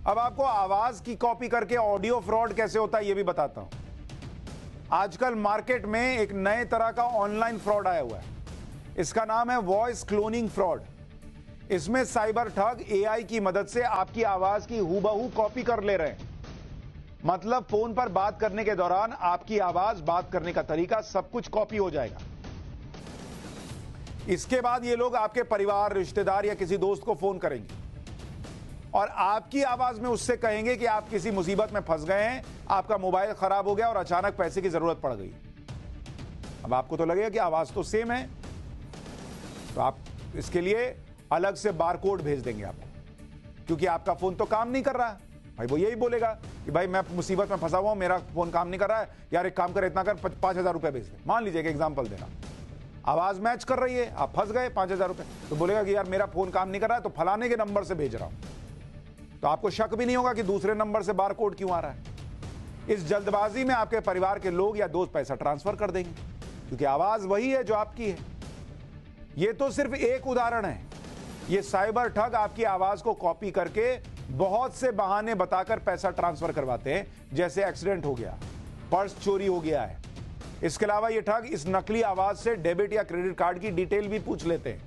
अब आपको आवाज की कॉपी करके ऑडियो फ्रॉड कैसे होता है ये भी बताता हूं। आजकल मार्केट में एक नए तरह का ऑनलाइन फ्रॉड आया हुआ है। इसका नाम है वॉइस क्लोनिंग फ्रॉड। इसमें साइबर ठग एआई की मदद से आपकी आवाज की हूबहू कॉपी कर ले रहे हैं। मतलब फोन पर बात करने के दौरान आपकी आवाज, बात करने का तरीका, सब कुछ कॉपी हो जाएगा। इसके बाद ये लोग आपके परिवार, रिश्तेदार या किसी दोस्त को फोन करेंगे और आपकी आवाज में उससे कहेंगे कि आप किसी मुसीबत में फंस गए हैं, आपका मोबाइल खराब हो गया और अचानक पैसे की जरूरत पड़ गई। अब आपको तो लगेगा कि आवाज तो सेम है, तो आप इसके लिए अलग से बारकोड भेज देंगे आपको, क्योंकि आपका फोन तो काम नहीं कर रहा। भाई वो यही बोलेगा कि भाई मैं मुसीबत में फंसा हुआ हूं, मेरा फोन काम नहीं कर रहा है, यार एक काम कर, इतना कर, 5,000 रुपए भेज दे। मान लीजिए कि एग्जांपल दे रहा, आवाज मैच कर रही है, आप फंस गए 5,000 रुपए, तो बोलेगा कि यार मेरा फोन काम नहीं कर रहा है, तो फलाने के नंबर से भेज रहा हूं। तो आपको शक भी नहीं होगा कि दूसरे नंबर से बारकोड क्यों आ रहा है। इस जल्दबाजी में आपके परिवार के लोग या दोस्त पैसा ट्रांसफर कर देंगे, क्योंकि आवाज वही है जो आपकी है। यह तो सिर्फ एक उदाहरण है। ये साइबर ठग आपकी आवाज को कॉपी करके बहुत से बहाने बताकर पैसा ट्रांसफर करवाते हैं, जैसे एक्सीडेंट हो गया, पर्स चोरी हो गया है। इसके अलावा ये ठग इस नकली आवाज से डेबिट या क्रेडिट कार्ड की डिटेल भी पूछ लेते हैं।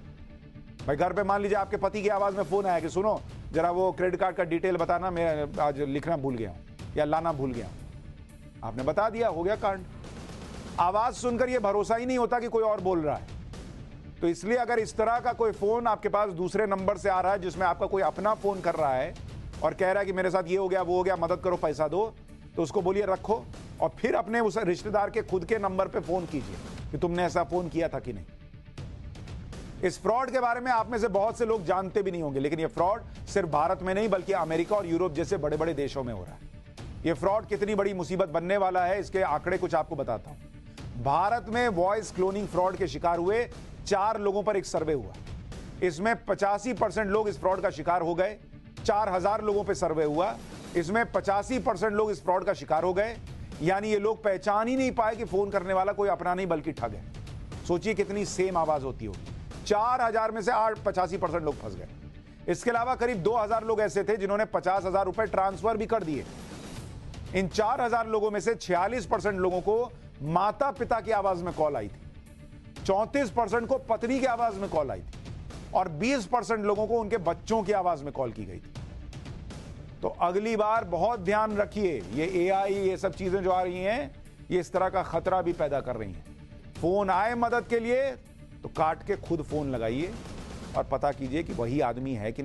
भाई घर पे मान लीजिए आपके पति की आवाज में फोन आया कि सुनो जरा वो क्रेडिट कार्ड का डिटेल बताना, मैं आज लिखना भूल गया हूं या लाना भूल गया हूं। आपने बता दिया, हो गया कांड। आवाज सुनकर यह भरोसा ही नहीं होता कि कोई और बोल रहा है। तो इसलिए अगर इस तरह का कोई फोन आपके पास दूसरे नंबर से आ रहा है, जिसमें आपका कोई अपना फोन कर रहा है और कह रहा है कि मेरे साथ ये हो गया, वो हो गया, मदद करो, पैसा दो, तो उसको बोलिए रखो और फिर अपने उस रिश्तेदार के खुद के नंबर पे फोन कीजिए कि तुमने ऐसा फोन किया था कि नहीं। इस फ्रॉड के बारे में आप में से बहुत से लोग जानते भी नहीं होंगे, लेकिन यह फ्रॉड सिर्फ भारत में नहीं बल्कि अमेरिका और यूरोप जैसे बड़े बड़े देशों में हो रहा है। यह फ्रॉड कितनी बड़ी मुसीबत बनने वाला है, इसके आंकड़े कुछ आपको बताता हूं। भारत में वॉइस क्लोनिंग फ्रॉड के शिकार हुए 4 लोगों पर एक सर्वे हुआ। इसमें 85% लोग इस फ्रॉड का शिकार हो गए। 4,000 लोगों पर सर्वे हुआ, इसमें 85% लोग इस फ्रॉड का शिकार हो गए। यानी ये लोग पहचान ही नहीं पाए कि फोन करने वाला कोई अपना नहीं बल्कि ठग है। सोचिए कितनी सेम आवाज होती होगी। 4,000 में से 85% लोग फंस गए। इसके अलावा करीब 2,000 लोग ऐसे थे जिन्होंने 50,000 रुपए ट्रांसफर भी कर दिए। इन 4,000 लोगों में से 46% लोगों को माता पिता की आवाज में कॉल आई थी, 34% को पत्नी की आवाज में कॉल आई थी और 20% लोगों को उनके बच्चों की आवाज में कॉल की गई थी। तो अगली बार बहुत ध्यान रखिए, ये एआई, ये सब चीजें जो आ रही हैं, ये इस तरह का खतरा भी पैदा कर रही हैं। फोन आए मदद के लिए तो काट के खुद फोन लगाइए और पता कीजिए कि वही आदमी है कि नहीं।